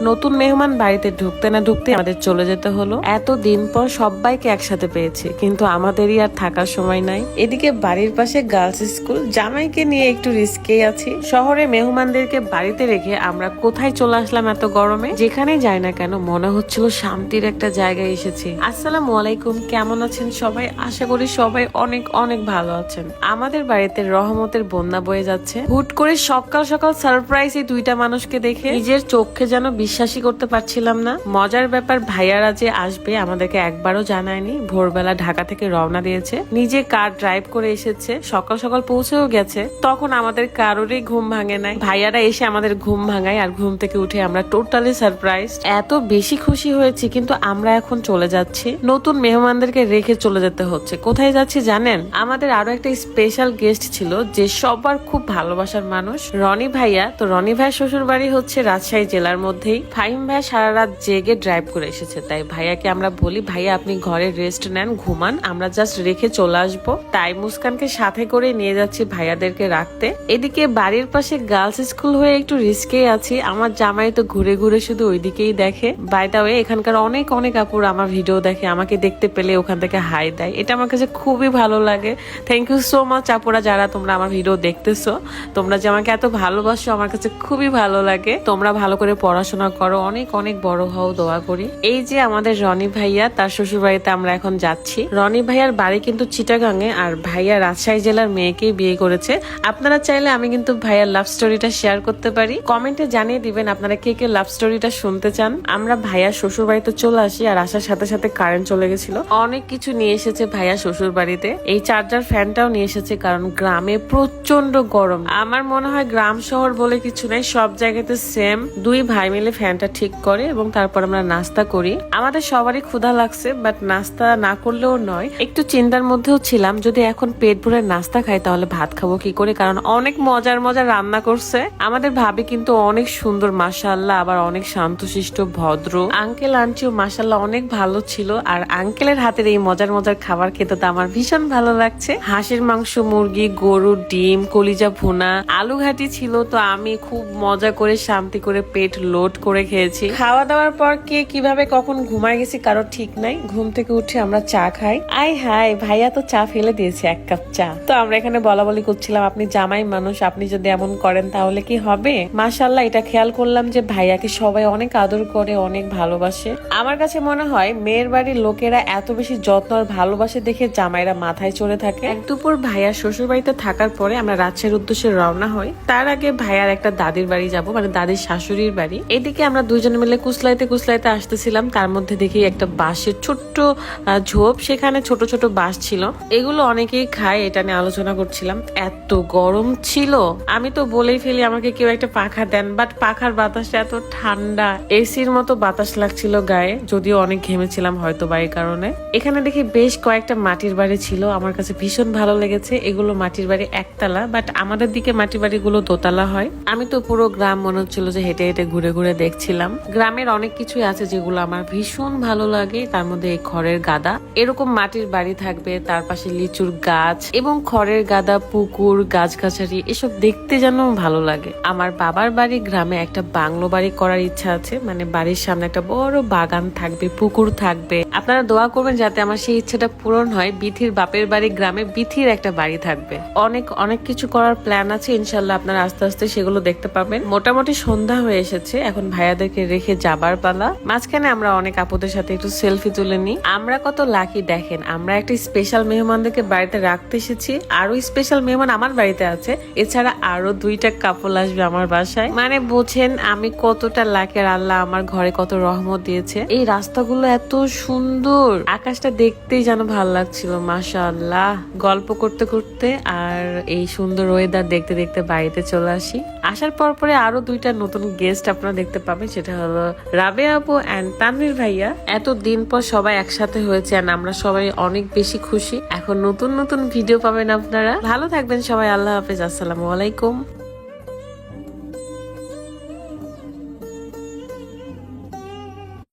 নতুন মেহমান বাড়িতে ঢুকতে না ঢুকতে আমাদের চলে যেতে হলো। এত দিন পর সবাইকে একসাথে পেয়েছি, কিন্তু আমাদেরই আর থাকার সময় নাই। এদিকে বাড়ির পাশে গার্লস স্কুল, জামাইকে নিয়ে একটু রিস্কেই আছি। শহরে মেহমানদেরকে বাড়িতে রেখে আমরা কোথায় চলে আসলাম এত গরমে। যেখানে যাই না কেন মনে হচ্ছিল শান্তির একটা জায়গায় এসেছি। আসসালামু আলাইকুম, কেমন আছেন সবাই? আশা করি সবাই অনেক অনেক ভালো আছেন। আমাদের বাড়িতে রহমতের বন্যা বয়ে যাচ্ছে। হুট করে সকাল সকাল সারপ্রাইজ এই দুইটা মানুষকে দেখে নিজের চোখে যেন বিশ্বাসই করতে পারছিলাম না। মজার ব্যাপার, ভাইয়ারা যে আসবে আমাদেরকে একবারও জানায়নি। ভোরবেলা ঢাকা থেকে রওনা দিয়েছে, নিজে কার ড্রাইভ করে এসেছে, সকাল সকাল পৌঁছেও গেছে। তখন আমাদের কারোরই ঘুম ভাঙে নাই। ভাইয়ারা এসে আমাদের ঘুম ভাঙায়, আর ঘুম থেকে উঠে আমরা টোটালি সারপ্রাইজ। এত বেশি খুশি হয়েছি, কিন্তু আমরা এখন চলে যাচ্ছি। নতুন মেহমানদেরকে রেখে চলে যেতে হচ্ছে। কোথায় যাচ্ছি জানেন? আমাদের আরো একটা স্পেশাল গেস্ট ছিল, যে সবার খুব ভালোবাসার মানুষ, রনি ভাইয়া। তো রনি ভাইয়ের শ্বশুর বাড়ি হচ্ছে রাজশাহী জেলার মধ্যেই। ফাহিম ভাই সারা রাত জেগে ড্রাইভ করে এসেছে, তাই ভাইয়াকে আমরা বলি, ভাইয়া আপনি ঘরে রেস্ট নেন, ঘুমান, আমরা জাস্ট রেখে চলে আসবো। তাই মুস্কানকে সাথে করে নিয়ে যাচ্ছি ভাইয়াদেরকে রাখতে। এদিকে বাড়ির পাশে গার্লস স্কুল হয়ে একটু রিস্কেই আছি। আমার জামাই তো ঘুরে ঘুরে শুধু ওইদিকেই দেখে। বাই দ্য ওয়ে, এখানকার অনেক অনেক আপুর আমার ভিডিও দেখে, আমাকে দেখতে পেলে ওখান থেকে হাই দেয়। এটা আমার কাছে খুবই ভালো লাগে। থ্যাংক ইউ সো মাচ আপুরা, যারা তোমরা আমার ভিডিও দেখতেছো। তোমরা যে আমাকে এত ভালোবাসো, আমার কাছে খুবই ভালো লাগে। তোমরা ভালো করে পড়াশোনা করো, অনেক অনেক বড় হও, দোয়া করি। এই যে আমাদের রনি ভাইয়া, তার শ্বশুর বাড়িতে আমরা এখন যাচ্ছি। রনি ভাইয়ার বাড়ি কিন্তু চিটাগাঙে, আর ভাইয়া রাজশাহী জেলার মেয়েকেই বিয়ে করেছে। আপনারা চাইলে আমি কিন্তু ভাইয়ার লাভ স্টোরিটা শেয়ার করতে পারি। কমেন্টে জানিয়ে দিবেন আপনারা কে কে লাভ স্টোরিটা শুনতে চান। আমরা ভাইয়ার শ্বশুর বাড়িতে চলে আসি, আর আসার সাথে সাথে কারেন্ট চলে গেছিল। অনেক কিছু নিয়ে এসেছে ভাইয়া শ্বশুর বাড়িতে। এই চার্জার ফ্যানটাও নিয়ে এসেছে, কারণ গ্রামে প্রচন্ড গরম। আমার মনে হয় গ্রাম শহর বলে কিছু নাই, সব জায়গাতে সেম। দুই ভাই মিলে ফ্যানটা ঠিক করে এবং তারপর আমরা নাস্তা করি। আমাদের সবারই ক্ষুধা লাগছে, বাট নাস্তা না করলেও নয়। একটু চিন্তার মধ্যেও ছিলাম, যদি এখন পেট ভরে নাস্তা খাই তাহলে ভাত খাবো কি করে, কারণ অনেক মজার মজার রান্না করছে আমাদের ভাবি, কিন্তু অনেক সুন্দর মাশাআল্লাহ, আবার অনেক শান্তশিষ্ট ভদ্র। আঙ্কেল আন্টিও মাশাআল্লাহ অনেক ভালো ছিল। আর আঙ্কেলের হাতের এই মজার মজার খাবার খেতে তো আমার ভীষণ ভালো লাগছে। হাঁসের মাংস, মুরগি, গরুর ডিম, কলিজা ভুনা, আলু ঘাটি ছিল। তো আমি খুব মজা করে শান্তি করে পেট লোড করে খেয়েছি। খাওয়া দাওয়ার পর কে কিভাবে কখন ঘুমায় গেছি কারো ঠিক নাই। ঘুম থেকে উঠে আমরা চা খাই। আই হাই, ভাইয়া তো চা ফেলে দিয়েছে, এক কাপ চা। তো আমরা এখানে বলা বলি করছিলাম, আপনি জামাই মানুষ, আপনি যদি এমন করেন তাহলে কি হবে। মাশাআল্লাহ, এটা খেয়াল করলাম যে ভাইয়াকে সবাই অনেক আদর করে, অনেক ভালোবাসে। আমার কাছে মনে হয় মেয়ের বাড়ির লোকেরা এত বেশি যত্ন আর ভালোবাসে দেখে জামাইরা মাথায় চড়ে থাকে। এক দুপুর ভাইয়ার শ্বশুর বাড়িতে থাকার পরে আমরা রাজশাহীর উদ্দেশ্যে রওনা হই। তার আগে ভাইয়ার একটা দাদির বাড়ি যাব, মানে দাদির শাশুড়ির বাড়ি। এদিকে আমরা দুজনে মিলে কুসলাইতে কুসলাইতে আসতেছিলাম। তার মধ্যে দেখি একটা বাঁশের ছোট্ট ঝোপ, সেখানে ছোট ছোট বাঁশ ছিল। এগুলো অনেকেই খায়, এটা নিয়ে আলোচনা করছিলাম। এত গরম ছিল, আমি তো বলেই ফেলি আমাকে কেউ একটা পাখা দেন, বাট পাখার বাতাসটা এত ঠান্ডা, এসির মতো বাতাস লাগছিল গায়ে। যদিও অনেক ঘেমেছিলাম হয়তো বা এই কারণে। এখানে দেখি বেশ কয়েকটা মাটির বাড়ি ছিল, আমার কাছে ভীষণ ভালো লেগেছে। এগুলো মাটির বাড়ি একতলা, বাট আমাদের দিকে মাটির বাড়িগুলো দোতলা হয়। আমি তো পুরো গ্রাম মনে হচ্ছিল যে হেঁটে হেঁটে ঘুরে ঘুরে দেখছিলাম। গ্রামের অনেক কিছুই আছে যেগুলো আমার ভীষণ ভালো লাগে, তার মধ্যে এই খড়ের গাদা। এরকম মাটির বাড়ি থাকবে, তার পাশে লিচুর গাছ এবং খড়ের গাদা, পুকুর, গাছগাছালি, এসব দেখতে যেন ভালো লাগে। আমার বাবার বাড়ি গ্রামে একটা বাংলো বাড়ি করার ইচ্ছা আছে, মানে বাড়ির সামনে একটা বড় বাগান থাকবে, পুকুর থাকবে। আপনারা দোয়া করবেন যাতে আমার সেই ইচ্ছাটা পূরণ হয়। বিথির বাপের বাড়ি গ্রামে বিথির একটা বাড়ি থাকবে। অনেক অনেক কিছু করার প্ল্যান আছে, ইনশাল্লাহ আপনারা আস্তে আস্তে সেগুলো দেখতে পাবেন। মোটামুটি সন্ধ্যা হয়ে এসেছে, এখন ভাইয়াদেরকে রেখে যাবার পালা। মাঝখানে আমরা অনেক আপুদের সাথে একটু সেলফি তুলে নিই। আমরা কত লাকি দেখেন, আমরা একটা স্পেশাল মেহমানদেরকে বাড়িতে রাখতে এসেছি। আরো স্পেশাল মেহমান আমার বাড়িতে আছে, এছাড়া আরো দুইটা কাপল আসবে আমার বাসায়। মানে বোঝেন আমি কতটা লাকি, আর আল্লাহ আমার ঘরে কত রহমত দিয়েছে। এই রাস্তাগুলো এত সুন্দর, আকাশটা দেখতেই যেন ভালো লাগছিল। মাশাআল্লাহ, গল্প করতে করতে আর এই সুন্দর ওয়েদার দেখতে দেখতে বাড়িতে চলে আসি। আসার পর পরে আরো দুইটা নতুন গেস্ট আপনারা দেখতে পাবেন, সেটা হলো রাবেয়া আপু এন্ড তানভীর ভাইয়া। এত দিন পর সবাই একসাথে হয়েছে, আর আমরা সবাই অনেক বেশি খুশি। এখন নতুন নতুন ভিডিও পাবেন আপনারা। ভালো থাকবেন সবাই, আল্লাহ হাফেজ, আসসালামু আলাইকুম।